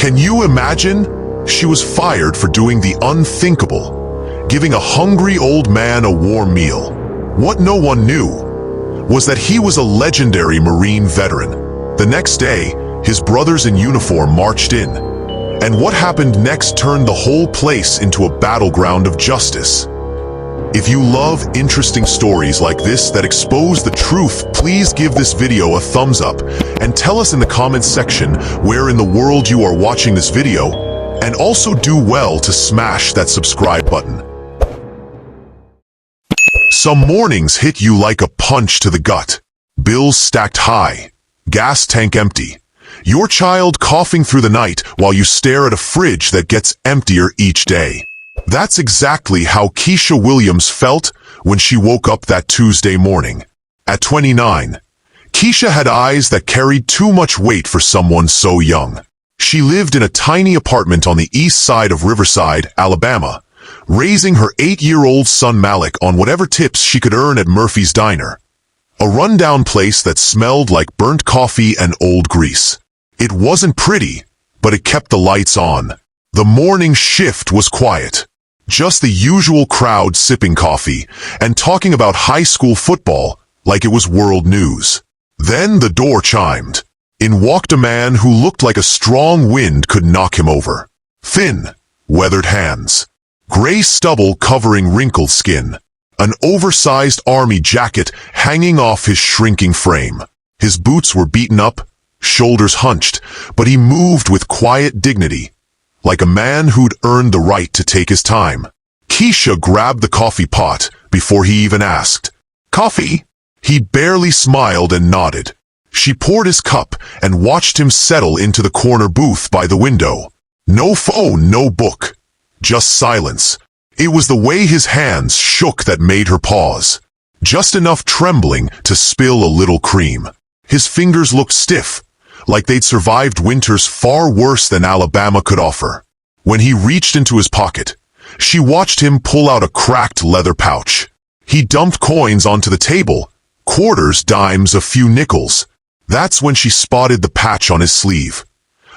Can you imagine? She was fired for doing the unthinkable, giving a hungry old man a warm meal. What no one knew was that he was a legendary Marine veteran. The next day, his brothers in uniform marched in, and what happened next turned the whole place into a battleground of justice. If you love interesting stories like this that expose the truth, please give this video a thumbs up and tell us in the comments section where in the world you are watching this video, and also do well to smash that subscribe button. Some mornings hit you like a punch to the gut. Bills stacked high, gas tank empty, your child coughing through the night while you stare at a fridge that gets emptier each day. That's exactly how Keisha Williams felt when she woke up that Tuesday morning. At 29, Keisha had eyes that carried too much weight for someone so young. She lived in a tiny apartment on the east side of Riverside, Alabama, raising her 8-year-old son Malik on whatever tips she could earn at Murphy's Diner, a rundown place that smelled like burnt coffee and old grease. It wasn't pretty, but it kept the lights on. The morning shift was quiet. Just the usual crowd sipping coffee and talking about high school football like it was world news. Then the door chimed. In walked a man who looked like a strong wind could knock him over. Thin, weathered hands, gray stubble covering wrinkled skin, an oversized army jacket hanging off his shrinking frame. His boots were beaten up, shoulders hunched, but he moved with quiet dignity, like a man who'd earned the right to take his time. Keisha grabbed the coffee pot before he even asked, "Coffee?" He barely smiled and nodded. She poured his cup and watched him settle into the corner booth by the window. No phone, no book, just silence. It was the way his hands shook that made her pause, just enough trembling to spill a little cream. His fingers looked stiff, like they'd survived winters far worse than Alabama could offer. When he reached into his pocket, she watched him pull out a cracked leather pouch. He dumped coins onto the table, quarters, dimes, a few nickels. That's when she spotted the patch on his sleeve,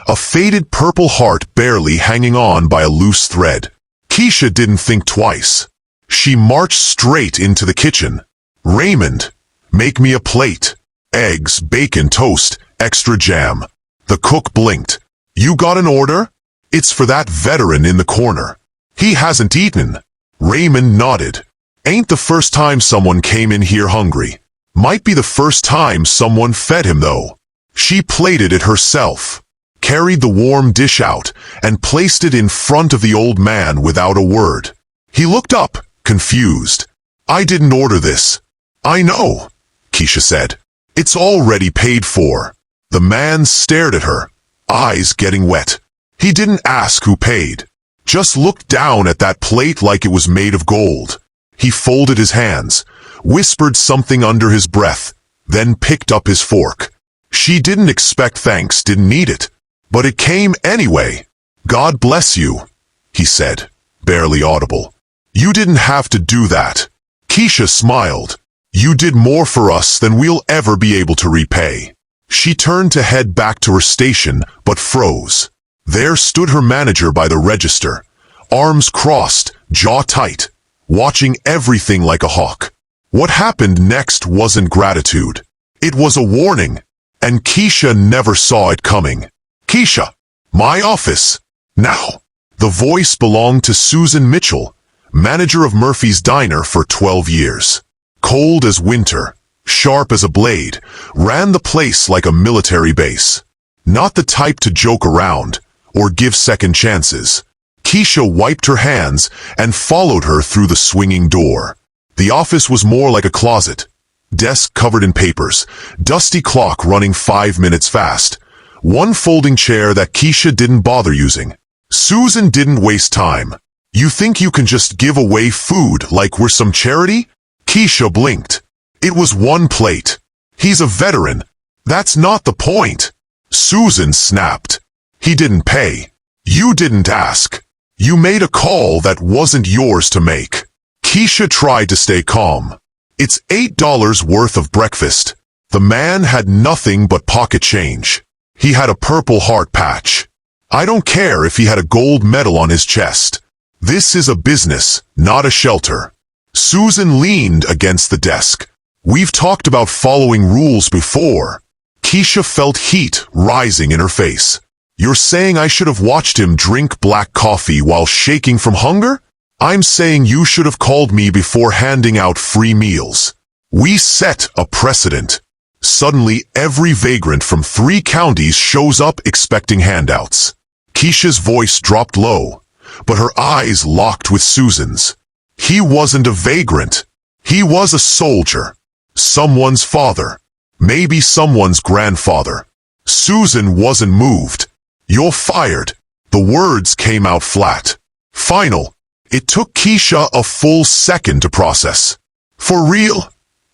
a faded purple heart barely hanging on by a loose thread. Keisha didn't think twice. She marched straight into the kitchen. "Raymond, make me a plate. Eggs, bacon, toast, extra jam." The cook blinked. "You got an order?" "It's for that veteran in the corner. He hasn't eaten." Raymond nodded. "Ain't the first time someone came in here hungry. Might be the first time someone fed him, though." She plated it herself, carried the warm dish out, and placed it in front of the old man without a word. He looked up, confused. "I didn't order this." "I know," Keisha said. "It's already paid for." The man stared at her, eyes getting wet. He didn't ask who paid, just looked down at that plate like it was made of gold. He folded his hands, whispered something under his breath, then picked up his fork. She didn't expect thanks, didn't need it, but it came anyway. "God bless you," he said, barely audible. "You didn't have to do that." Keisha smiled. "You did more for us than we'll ever be able to repay." She turned to head back to her station, but froze. There stood her manager by the register, arms crossed, jaw tight, watching everything like a hawk. What happened next wasn't gratitude. It was a warning, and Keisha never saw it coming. "Keisha, my office, now." The voice belonged to Susan Mitchell, manager of Murphy's Diner for 12 years. Cold as winter, sharp as a blade, ran the place like a military base. Not the type to joke around or give second chances. Keisha wiped her hands and followed her through the swinging door. The office was more like a closet. Desk covered in papers, dusty clock running 5 minutes fast, one folding chair that Keisha didn't bother using. Susan didn't waste time. "You think you can just give away food like we're some charity?" Keisha blinked. "It was one plate. He's a veteran. That's not the point." Susan snapped. "He didn't pay. You didn't ask. You made a call that wasn't yours to make." Keisha tried to stay calm. "It's $8 worth of breakfast." The man had nothing but pocket change. He had a purple heart patch. I don't care if he had a gold medal on his chest. This is a business, not a shelter. Susan leaned against the desk. We've talked about following rules before. Keisha felt heat rising in her face. You're saying I should have watched him drink black coffee while shaking from hunger? I'm saying you should have called me before handing out free meals. We set a precedent. Suddenly, every vagrant from 3 counties shows up expecting handouts. Keisha's voice dropped low, but her eyes locked with Susan's. He wasn't a vagrant. He was a soldier. Someone's father. Maybe someone's grandfather. Susan wasn't moved. You're fired. The words came out flat. Final. It took Keisha a full second to process. For real?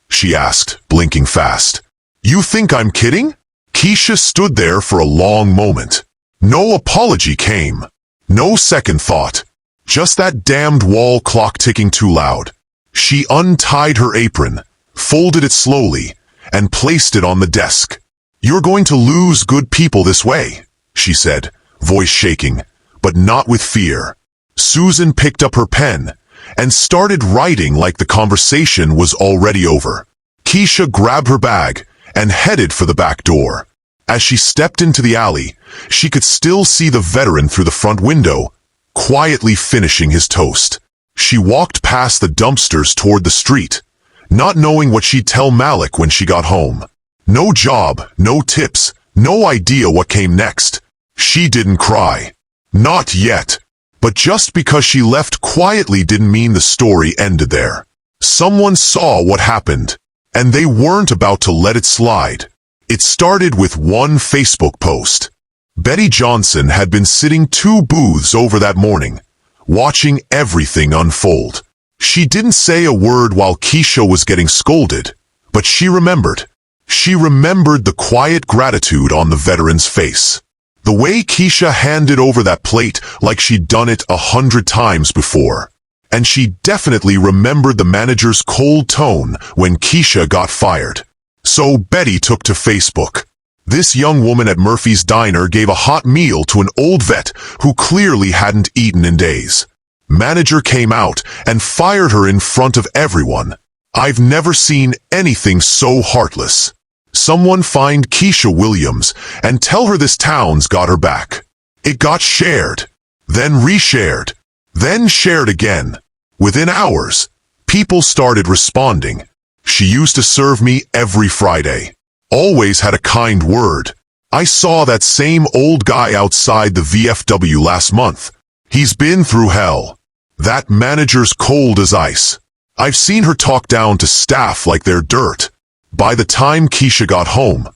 She asked, blinking fast. You think I'm kidding? Keisha stood there for a long moment. No apology came. No second thought. Just that damned wall clock ticking too loud. She untied her apron, folded it slowly, and placed it on the desk. You're going to lose good people this way, she said, voice shaking, but not with fear. Susan picked up her pen and started writing like the conversation was already over. Keisha grabbed her bag and headed for the back door. As she stepped into the alley, she could still see the veteran through the front window, quietly finishing his toast. She walked past the dumpsters toward the street, not knowing what she'd tell Malik when she got home. No job, no tips, no idea what came next. She didn't cry. Not yet. But just because she left quietly didn't mean the story ended there. Someone saw what happened, and they weren't about to let it slide. It started with one Facebook post. Betty Johnson had been sitting 2 booths over that morning, watching everything unfold. She didn't say a word while Keisha was getting scolded, but she remembered. She remembered the quiet gratitude on the veteran's face. The way Keisha handed over that plate like she'd done it 100 times before. And she definitely remembered the manager's cold tone when Keisha got fired. So Betty took to Facebook. This young woman at Murphy's Diner gave a hot meal to an old vet who clearly hadn't eaten in days. Manager came out and fired her in front of everyone. I've never seen anything so heartless. Someone find Keisha Williams and tell her this town's got her back. It got shared, then reshared, then shared again. Within hours, people started responding. She used to serve me every Friday. Always had a kind word. I saw that same old guy outside the VFW last month. He's been through hell. That manager's cold as ice. I've seen her talk down to staff like they're dirt. By the time Keisha got home,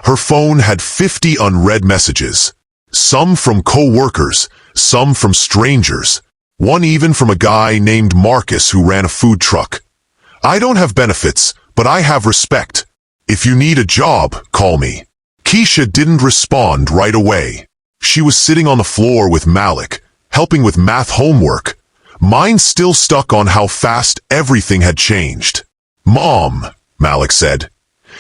her phone had 50 unread messages. Some from co-workers, some from strangers. One even from a guy named Marcus who ran a food truck. I don't have benefits, but I have respect. If you need a job, call me. Keisha didn't respond right away. She was sitting on the floor with Malik, helping with math homework. Mind still stuck on how fast everything had changed. Mom, Malik said,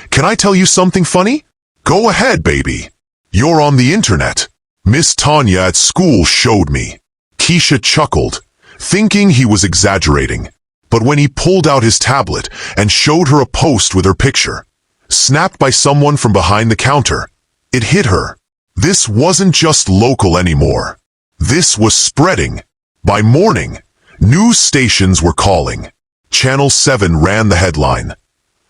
can I tell you something funny? Go ahead, baby. You're on the internet. Miss Tanya at school showed me. Keisha chuckled, thinking he was exaggerating. But when he pulled out his tablet and showed her a post with her picture, snapped by someone from behind the counter, it hit her. This wasn't just local anymore. This was spreading. By morning, news stations were calling. Channel 7 ran the headline.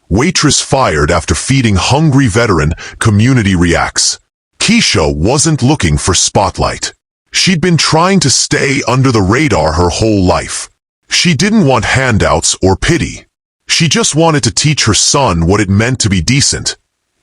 Waitress fired after feeding hungry veteran, community reacts. Keisha wasn't looking for spotlight. She'd been trying to stay under the radar her whole life. She didn't want handouts or pity. She just wanted to teach her son what it meant to be decent,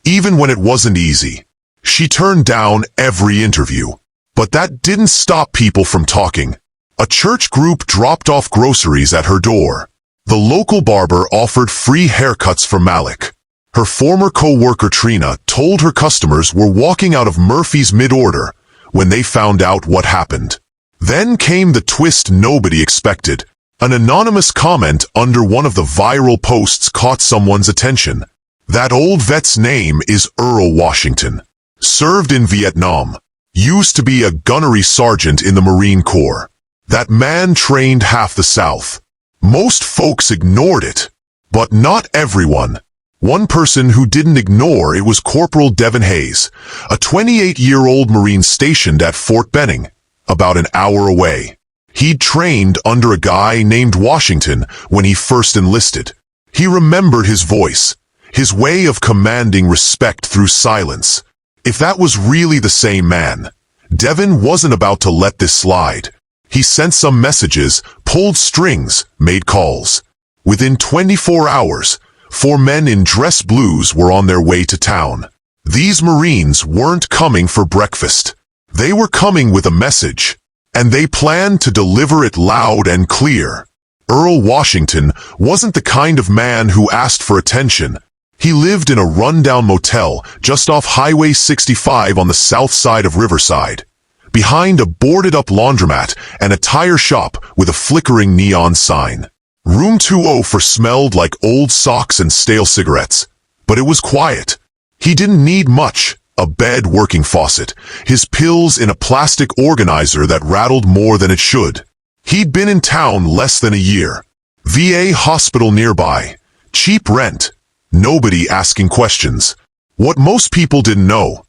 even when it wasn't easy. She turned down every interview. But that didn't stop people from talking. A church group dropped off groceries at her door. The local barber offered free haircuts for Malik. Her former co-worker Trina told her customers were walking out of Murphy's mid-order when they found out what happened. Then came the twist nobody expected. An anonymous comment under one of the viral posts caught someone's attention. That old vet's name is Earl Washington. Served in Vietnam. used to be a gunnery sergeant in the Marine Corps. That man trained half the South. Most folks ignored it, but not everyone. One person who didn't ignore it was Corporal Devin Hayes, a 28-year-old Marine stationed at Fort Benning, about an hour away. He'd trained under a guy named Washington when he first enlisted. He remembered his voice, his way of commanding respect through silence. If that was really the same man, Devin wasn't about to let this slide. He sent some messages, pulled strings, made calls. Within 24 hours, 4 men in dress blues were on their way to town. These Marines weren't coming for breakfast. They were coming with a message, and they planned to deliver it loud and clear. Earl Washington wasn't the kind of man who asked for attention. He lived in a rundown motel just off Highway 65 on the south side of Riverside, behind a boarded-up laundromat and a tire shop with a flickering neon sign. Room 204 smelled like old socks and stale cigarettes, but it was quiet. He didn't need much: a bed, working faucet, his pills in a plastic organizer that rattled more than it should. He'd been in town less than a year. VA hospital nearby, cheap rent, nobody asking questions. What most people didn't know: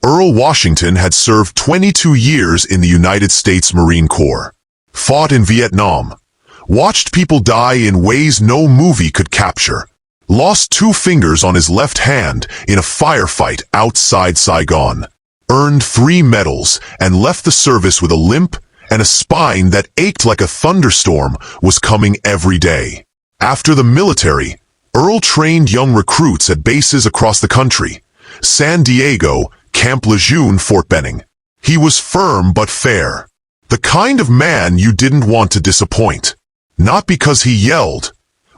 Earl Washington had served 22 years in the United States Marine Corps, fought in Vietnam, watched people die in ways no movie could capture, lost 2 fingers on his left hand in a firefight outside Saigon, earned 3 medals, and left the service with a limp and a spine that ached like a thunderstorm was coming every day. After the military, Earl trained young recruits at bases across the country: San Diego, Camp Lejeune, Fort Benning. He was firm but fair. The kind of man you didn't want to disappoint. Not because he yelled,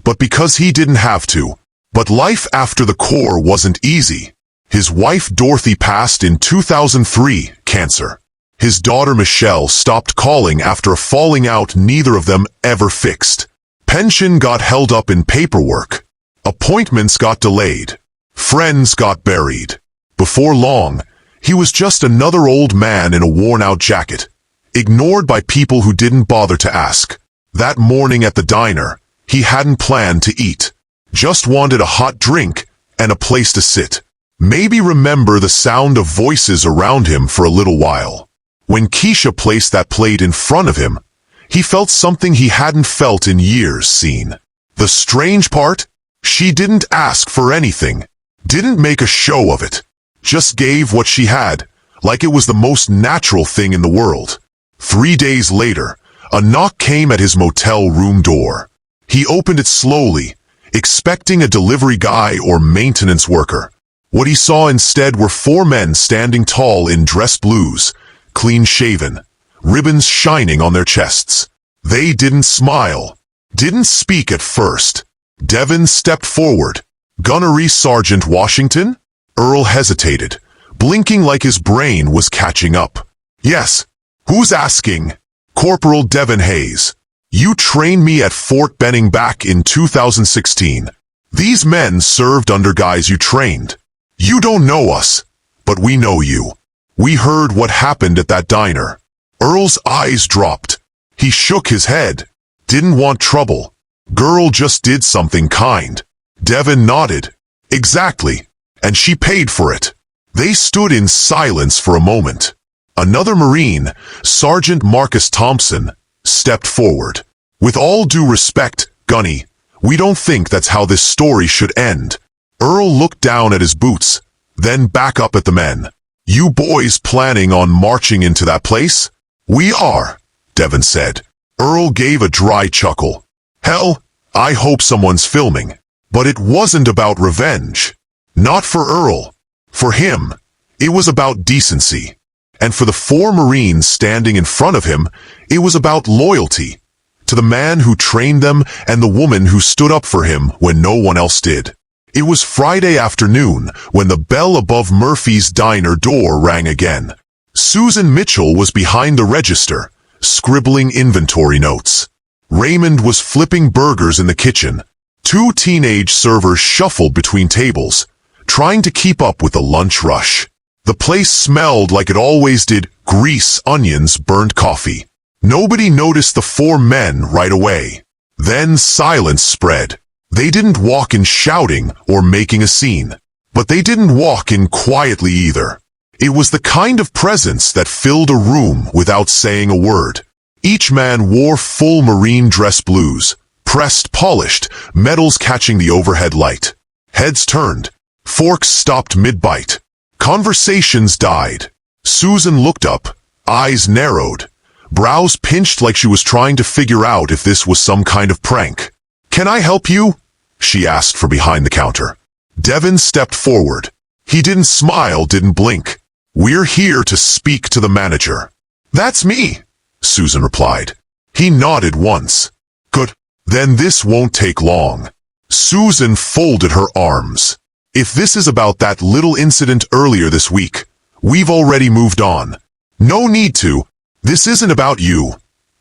but because he didn't have to. But life after the Corps wasn't easy. His wife Dorothy passed in 2003, cancer. His daughter Michelle stopped calling after a falling out neither of them ever fixed. Pension got held up in paperwork. Appointments got delayed. Friends got buried. Before long, he was just another old man in a worn-out jacket, ignored by people who didn't bother to ask. That morning at the diner, he hadn't planned to eat. Just wanted a hot drink and a place to sit. Maybe remember the sound of voices around him for a little while. When Keisha placed that plate in front of him, he felt something he hadn't felt in years. Seen. The strange part? She didn't ask for anything, didn't make a show of it, just gave what she had, like it was the most natural thing in the world. 3 days later, a knock came at his motel room door. He opened it slowly, expecting a delivery guy or maintenance worker. What he saw instead were 4 men standing tall in dress blues, clean-shaven, ribbons shining on their chests. They didn't smile, didn't speak at first. Devin stepped forward. "Gunnery Sergeant Washington?" Earl hesitated, blinking like his brain was catching up. "Yes. Who's asking?" "Corporal Devin Hayes. You trained me at Fort Benning back in 2016. These men served under guys you trained. You don't know us, but we know you. We heard what happened at that diner." Earl's eyes dropped. He shook his head. "Didn't want trouble. Girl just did something kind." Devin nodded. "Exactly. And she paid for it." They stood in silence for a moment. Another Marine, Sergeant Marcus Thompson, stepped forward. "With all due respect, Gunny, we don't think that's how this story should end." Earl looked down at his boots, then back up at the men. "You boys planning on marching into that place?" "We are," Devin said. Earl gave a dry chuckle. "Hell, I hope someone's filming." But it wasn't about revenge. Not for Earl. For him, it was about decency. And for the 4 Marines standing in front of him, it was about loyalty to the man who trained them and the woman who stood up for him when no one else did. It was Friday afternoon when the bell above Murphy's diner door rang again. Susan Mitchell was behind the register, scribbling inventory notes. Raymond was flipping burgers in the kitchen. 2 teenage servers shuffled between tables, trying to keep up with the lunch rush. The place smelled like it always did: grease, onions, burnt coffee. Nobody noticed the four men right away. Then silence spread. They didn't walk in shouting or making a scene. But they didn't walk in quietly either. It was the kind of presence that filled a room without saying a word. Each man wore full marine dress blues, pressed, polished, metals catching the overhead light. Heads turned. Forks stopped mid-bite. Conversations died. Susan looked up, eyes narrowed, brows pinched like she was trying to figure out if this was some kind of prank. "Can I help you?" she asked from behind the counter. Devin stepped forward. He didn't smile, didn't blink. "We're here to speak to the manager." "That's me," Susan replied. He nodded once. "Good. Then this won't take long." Susan folded her arms. "If this is about that little incident earlier this week, we've already moved on. No need to. This isn't about you,"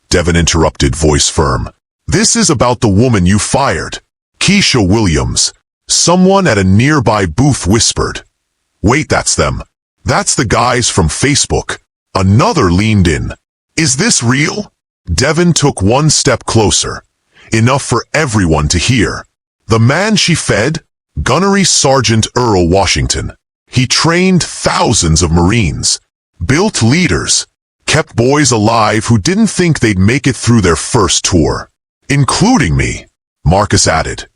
Devin interrupted, voice firm. "This is about the woman you fired, Keisha Williams." Someone at a nearby booth whispered, "Wait, that's them. That's the guys from Facebook." Another leaned in. "Is this real?" Devin took one step closer, enough for everyone to hear. "The man she fed? Gunnery Sergeant Earl Washington. He trained thousands of Marines, built leaders, kept boys alive who didn't think they'd make it through their first tour. Including me," Marcus added.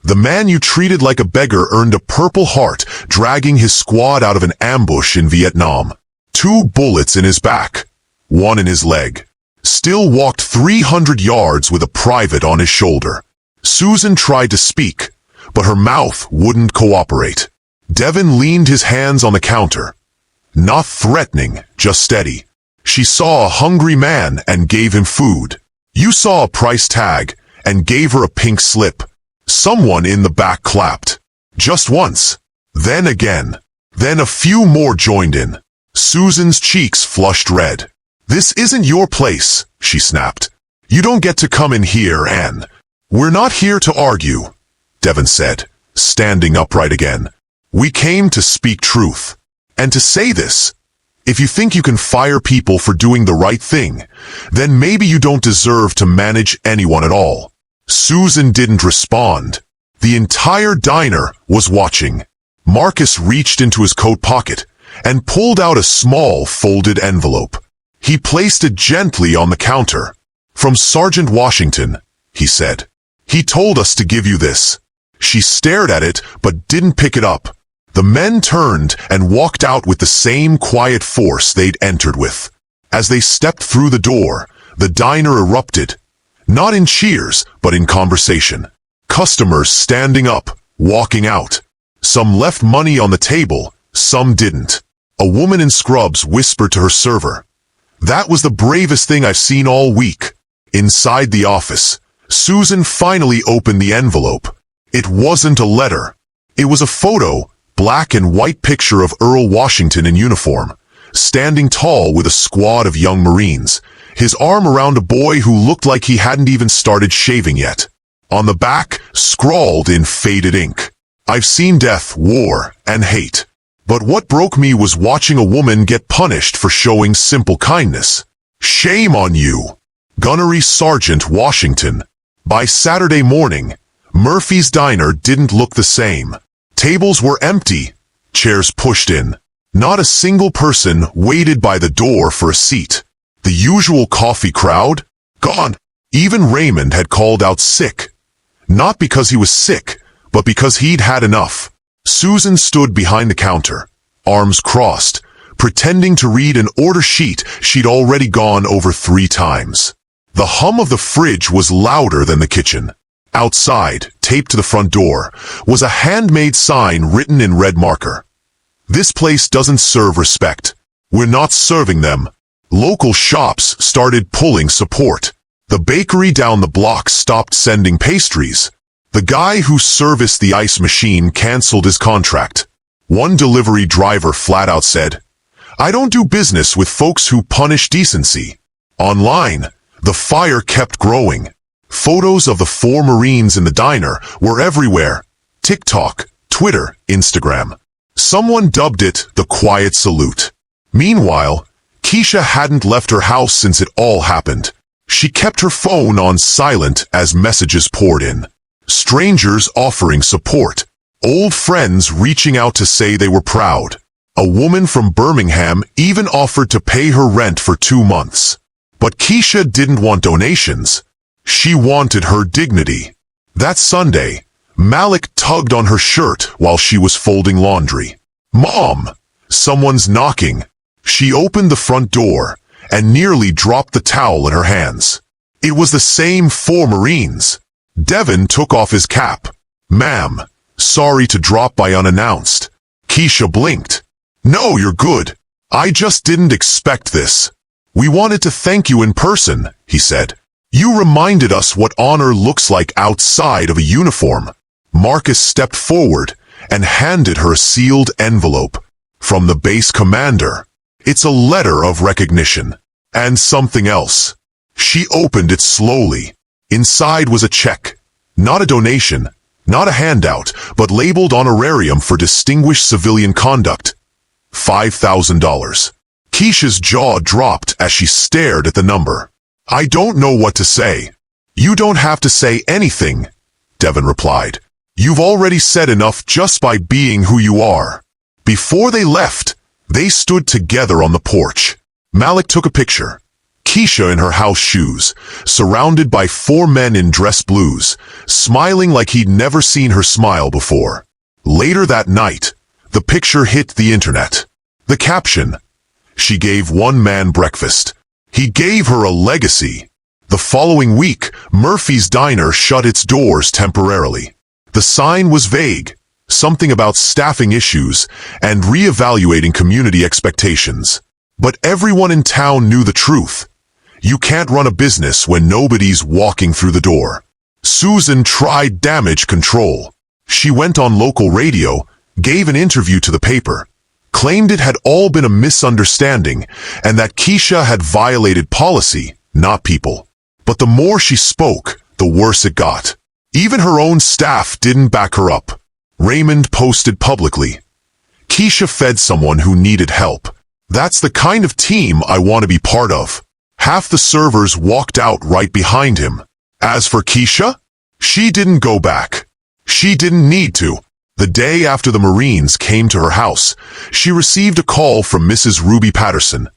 "The man you treated like a beggar earned a Purple Heart dragging his squad out of an ambush in Vietnam. 2 bullets in his back, 1 in his leg. Still walked 300 yards with a private on his shoulder." Susan tried to speak, but her mouth wouldn't cooperate. Devin leaned his hands on the counter. Not threatening, just steady. "She saw a hungry man and gave him food. You saw a price tag and gave her a pink slip." Someone in the back clapped. Just once. Then again. Then a few more joined in. Susan's cheeks flushed red. "This isn't your place," she snapped. "You don't get to come in here and—" "We're not here to argue," Devin said, standing upright again. "We came to speak truth. And to say this, if you think you can fire people for doing the right thing, then maybe you don't deserve to manage anyone at all." Susan didn't respond. The entire diner was watching. Marcus reached into his coat pocket and pulled out a small folded envelope. He placed it gently on the counter. "From Sergeant Washington," he said. "He told us to give you this." She stared at it but didn't pick it up. The men turned and walked out with the same quiet force they'd entered with. As they stepped through the door, the diner erupted. Not in cheers, but in conversation. Customers standing up, walking out. Some left money on the table, some didn't. A woman in scrubs whispered to her server, "That was the bravest thing I've seen all week." Inside the office, Susan finally opened the envelope. It wasn't a letter. It was a photo, black and white picture of Earl Washington in uniform, standing tall with a squad of young Marines, his arm around a boy who looked like he hadn't even started shaving yet. On the back, scrawled in faded ink, "I've seen death, war, and hate. But what broke me was watching a woman get punished for showing simple kindness. Shame on you. Gunnery Sergeant Washington." By Saturday morning, Murphy's Diner didn't look the same. Tables were empty, chairs pushed in. Not a single person waited by the door for a seat. The usual coffee crowd? Gone. Even Raymond had called out sick. Not because he was sick, but because he'd had enough. Susan stood behind the counter, arms crossed, pretending to read an order sheet she'd already gone over 3 times. The hum of the fridge was louder than the kitchen. Outside, taped to the front door, was a handmade sign written in red marker. "This place doesn't serve respect. We're not serving them." Local shops started pulling support. The bakery down the block stopped sending pastries. The guy who serviced the ice machine canceled his contract. One delivery driver flat out said, "I don't do business with folks who punish decency." Online, the fire kept growing. Photos of the 4 Marines in the diner were everywhere. TikTok, Twitter, Instagram. Someone dubbed it the quiet salute. Meanwhile, Keisha hadn't left her house since it all happened. She kept her phone on silent as messages poured in. Strangers offering support. Old friends reaching out to say they were proud. A woman from Birmingham even offered to pay her rent for 2 months. But Keisha didn't want donations. She wanted her dignity. That Sunday, Malik tugged on her shirt while she was folding laundry. "Mom, someone's knocking." She opened the front door and nearly dropped the towel in her hands. It was the same 4 Marines. Devin took off his cap. "Ma'am, sorry to drop by unannounced." Keisha blinked. "No, you're good. I just didn't expect this. We wanted to thank you in person," he said. "You reminded us what honor looks like outside of a uniform." Marcus stepped forward and handed her a sealed envelope. "From the base commander. It's a letter of recognition. And something else." She opened it slowly. Inside was a check. Not a donation, not a handout, but labeled honorarium for distinguished civilian conduct. $5,000. Keisha's jaw dropped as she stared at the number. "I don't know what to say." "You don't have to say anything," Devin replied. "You've already said enough just by being who you are." Before they left, they stood together on the porch. Malik took a picture. Keisha in her house shoes, surrounded by 4 men in dress blues, smiling like he'd never seen her smile before. Later that night, the picture hit the internet. The caption: "She gave one man breakfast. He gave her a legacy." The following week, Murphy's Diner shut its doors temporarily. The sign was vague, something about staffing issues and reevaluating community expectations. But everyone in town knew the truth. You can't run a business when nobody's walking through the door. Susan tried damage control. She went on local radio, gave an interview to the paper, claimed it had all been a misunderstanding and that Keisha had violated policy, not people. But the more she spoke, the worse it got. Even her own staff didn't back her up. Raymond posted publicly, "Keisha fed someone who needed help. That's the kind of team I want to be part of." Half the servers walked out right behind him. As for Keisha, she didn't go back. She didn't need to. The day after the Marines came to her house, she received a call from Mrs. Ruby Patterson,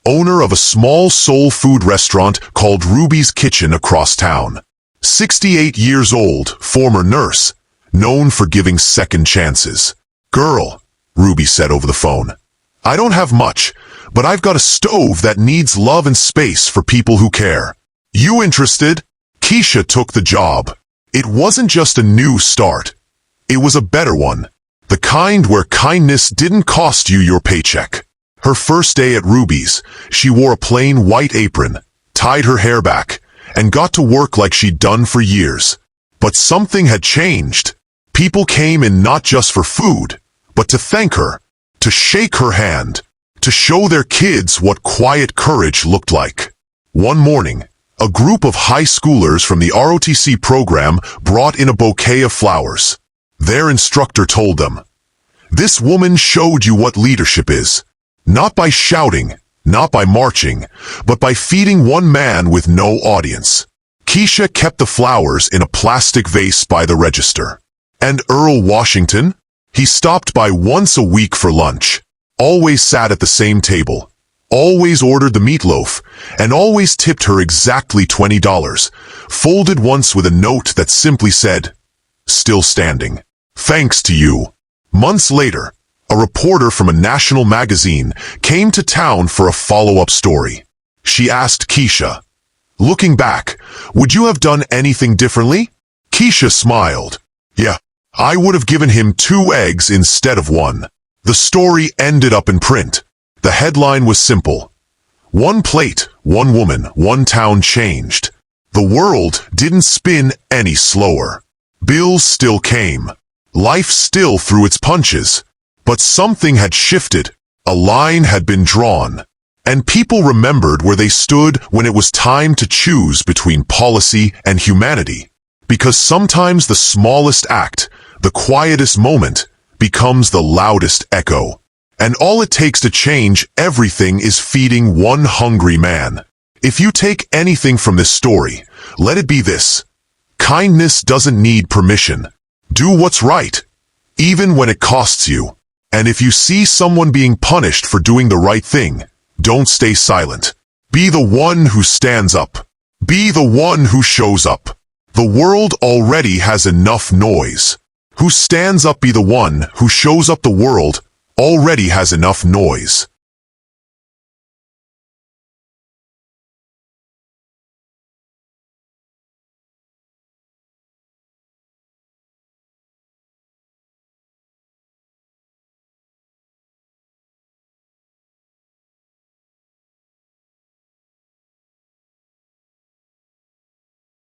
owner of a small soul food restaurant called Ruby's Kitchen across town. 68 years old, former nurse, known for giving second chances. "Girl," Ruby said over the phone, "I don't have much, but I've got a stove that needs love and space for people who care. You interested?" Keisha took the job. It wasn't just a new start. It was a better one. The kind where kindness didn't cost you your paycheck. Her first day at Ruby's, she wore a plain white apron, tied her hair back, and got to work like she'd done for years. But something had changed. People came in not just for food, but to thank her, to shake her hand, to show their kids what quiet courage looked like. One morning, a group of high schoolers from the ROTC program brought in a bouquet of flowers. Their instructor told them, "This woman showed you what leadership is. Not by shouting, not by marching, but by feeding one man with no audience." Keisha kept the flowers in a plastic vase by the register. And Earl Washington? He stopped by once a week for lunch. Always sat at the same table. Always ordered the meatloaf, and always tipped her exactly $20, folded once with a note that simply said, "Still standing. Thanks to you." Months later, a reporter from a national magazine came to town for a follow-up story. She asked Keisha, "Looking back, would you have done anything differently?" Keisha smiled. "Yeah, I would have given him 2 eggs instead of 1. The story ended up in print. The headline was simple. One plate, one woman, one town changed. The world didn't spin any slower. Bills still came. Life still threw its punches. But something had shifted. A line had been drawn. And people remembered where they stood when it was time to choose between policy and humanity. Because sometimes the smallest act, the quietest moment, becomes the loudest echo. And all it takes to change everything is feeding one hungry man. If you take anything from this story, let it be this. Kindness doesn't need permission. Do what's right, even when it costs you. And if you see someone being punished for doing the right thing, don't stay silent. Be the one who stands up. Be the one who shows up. The world already has enough noise. Who stands up? Be the one who shows up. The world already has enough noise.